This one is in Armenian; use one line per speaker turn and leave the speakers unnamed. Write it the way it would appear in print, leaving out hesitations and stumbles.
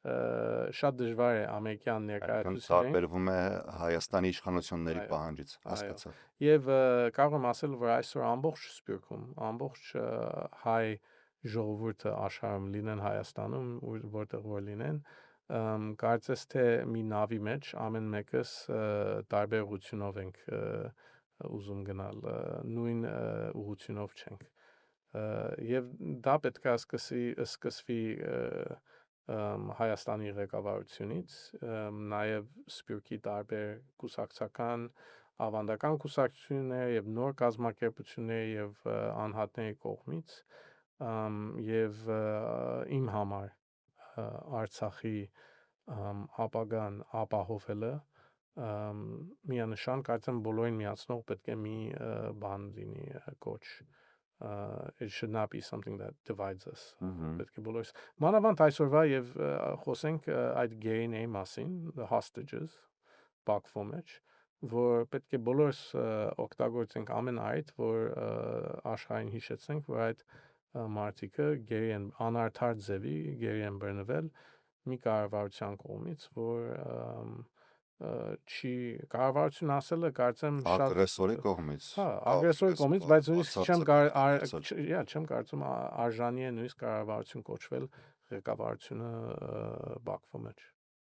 շատ դժվար է ամերիկյան ներկայացուցիչներին
տարբերվում է Հայաստանի իշխանությունների
Այո,
պահանջից, հասկացա։
Եվ կարող եմ ասել, որ այսօր ամբողջ Սփյուռքում, ամբողջ հայ ժողովուրդը աշխարհում լինեն Հայաստանում, որտեղ որ լինեն, կարծես թե մի նավի մեջ ամեն մեկս տարբեր ուղությունով ենք ուզում գնալ, նույն ուղությունով չենք։ Եվ դա պետք է սկսվի Հայաստանի ղեկավարությունից, նաև Սփյուռքի տարբեր կուսակցական, ավանդական կուսակցություններ եւ նոր կազմակերպություններ եւ անհատների կողմից եւ իմ համար Արցախի ապագան ապահովելը միանշան կարծեմ բոլորին միացնող պետք է մի բան լինի կոչ it should not be something that divides us պետք է բոլորս մանավանդ այսօրվա եւ խոսենք այդ գերիների մասին the hostages Բաքվո մեջ որ պետք է բոլորս օգտագործենք ամեն այդ որ աշխարհին հիշեցնենք որ այդ մարդիկը գերի են անարդար ձևի գերի են բռնվել մի կառավարության կողմից որ չի կառավարություն ասելը կարծեմ շատ
ագրեսորի կողմից
ագրեսորի կողմից բայց նույնիսկ չեմ կարծում արժանի է նույնիսկ կառավարություն կոչվել ղեկավարությունը Բաքվո մեջ